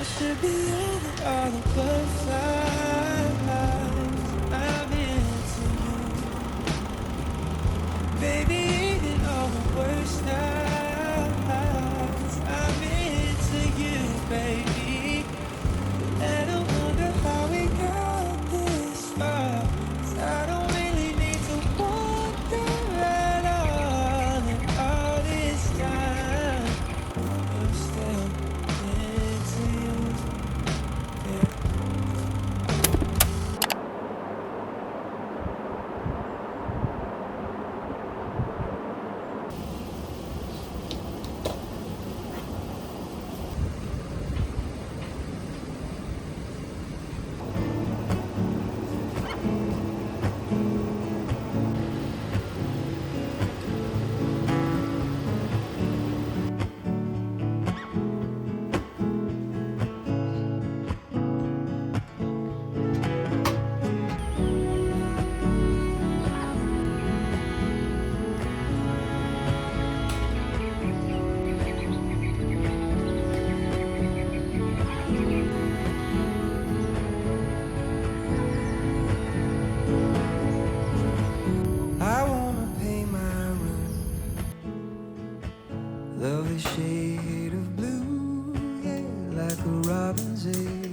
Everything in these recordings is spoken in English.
should be over all the butterflies. I'm into you, baby. Even all the worst nights, I'm into you, baby. And I wonder how we got this far. 'Cause I don't really need to wonder at all. And all this time, I'm still into you. Yeah. I wanna paint my room lovely shade of blue, yeah, like a robin's egg.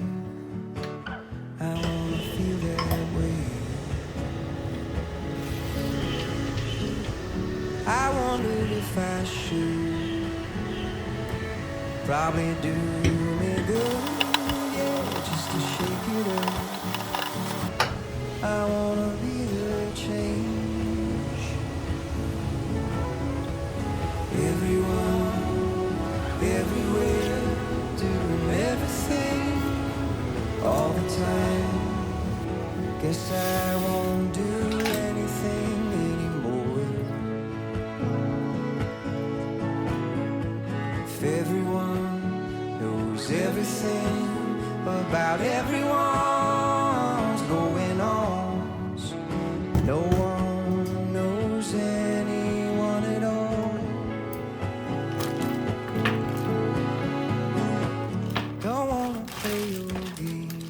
I wanna feel that way. I wondered if I should probably do me good, yeah, just to shake it up. I wanna be the change. Everyone, everywhere, doing everything all the time. Guess I won't do anything anymore. If everyone knows everything about everyone's going on, no one knows anyone at all. Don't wanna play your game.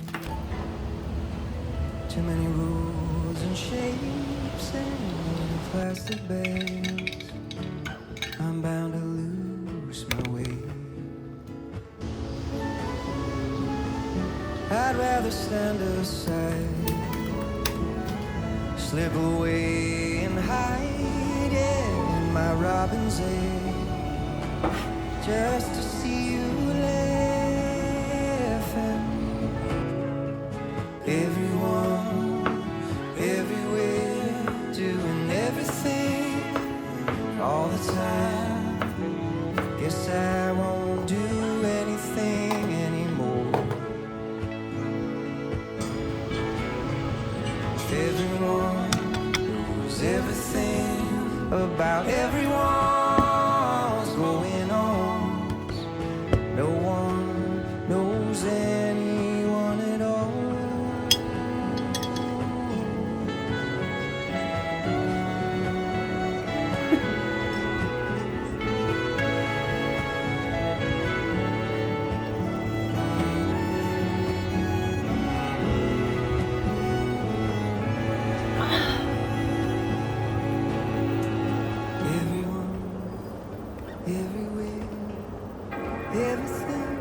Too many rules and shapes and plastic bags. I'm bound to lose my way. I'd rather stand aside, slip away and hide, yeah, in my robin's egg, just to see you laughing. Everyone, everywhere, doing everything all the time. Guess I won't do anything anymore. If everyone knows everything about everyone's going on, no one knows anyone at all. Everyone, everywhere, everything,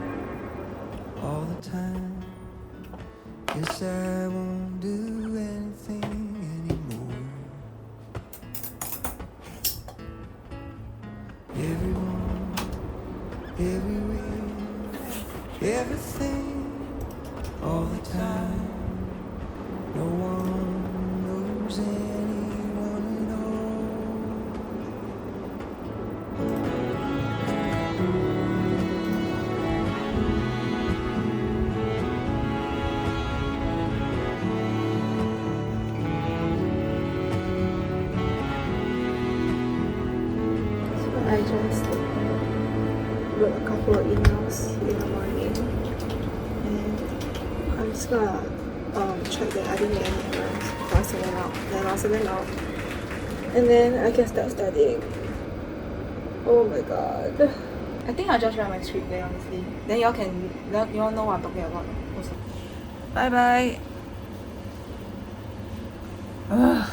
all the time. Guess I won't do anything anymore. Everyone, everywhere, everything, all the time. No one knows anyone at all. I just wrote a couple of emails in the morning, and I'm just gonna check that I didn't get any errors before I send them out. Then I'll send them out, and then I can start studying. Oh my god. I think I'll just write my script there, honestly. Then y'all know what I'm talking about also. Bye bye. Ugh.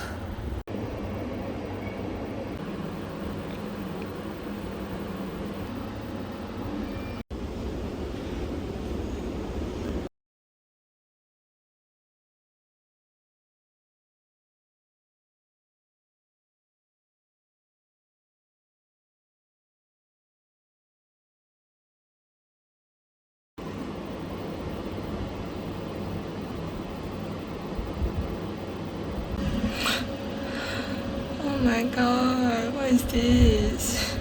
Oh my god, what is this?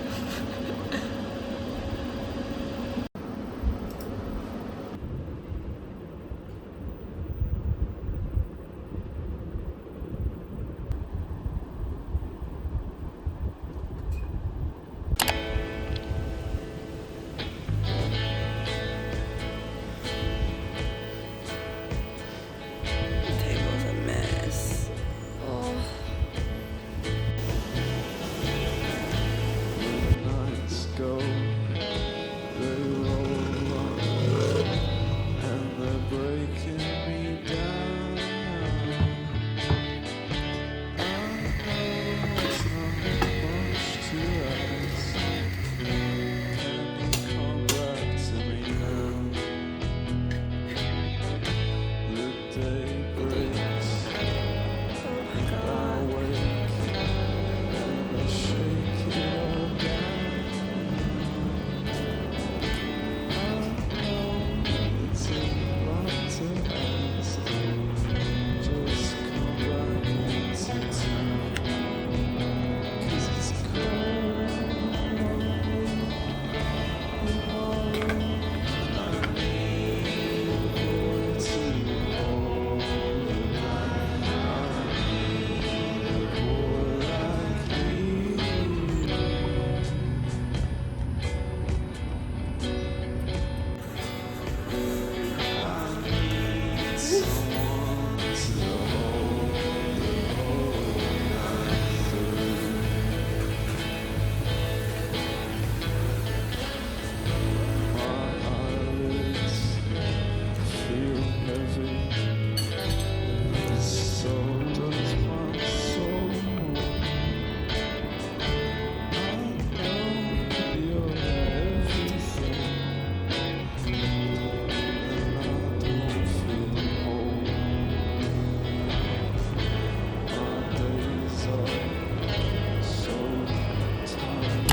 The table's a mess. Oh. Nights go, they roll on, and they're breaking me down. It's not much to ask. Can you come back to me now? The day breaks, Oh my god. I wake, and I shake it all down. It's a lot to ask. Just come back into town. 'Cause it's cold tomorrow. I need a boy to hold. I need a boy like you. Someone to hold the whole night through. My eyelids feel heavy, so does my soul. I know you're everything, and I don't feel whole. My days are so tired.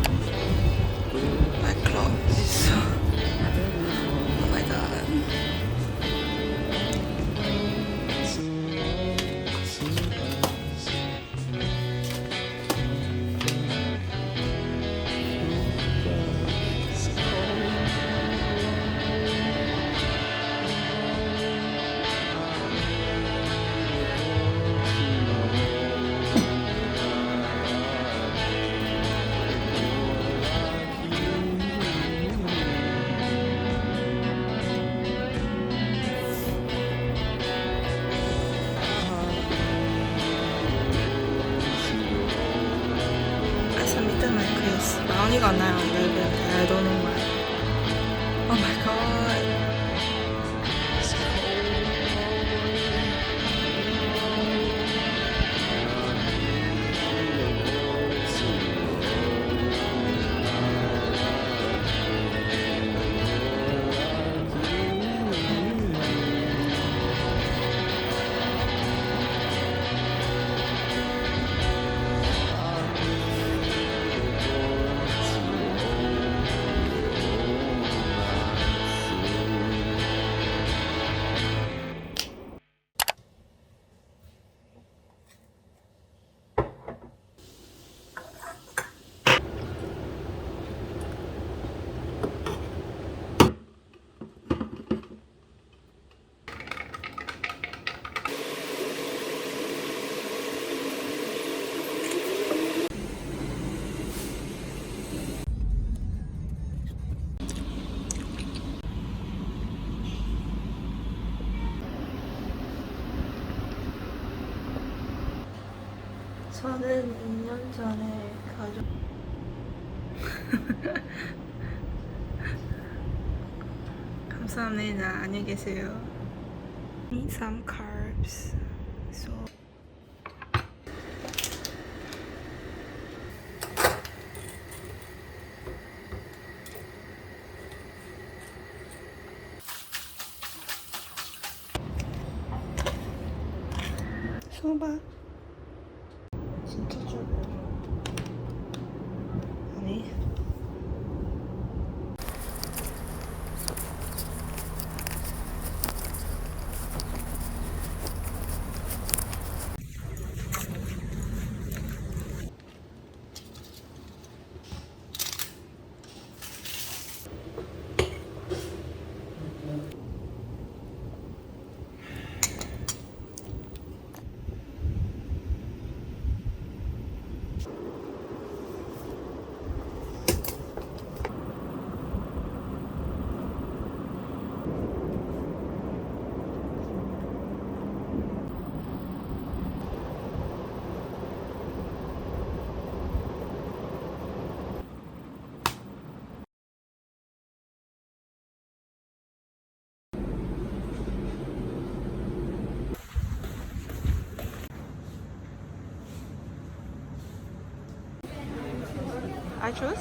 My clock is so. Oh my god. I submitted my quiz, but I only got 9 out of 11 and I don't know why. Oh my god. 저는 2년 전에 가족 감사합니다. 안녕히 계세요. Need some carbs. So 소바 진짜 좀 아니 I choose?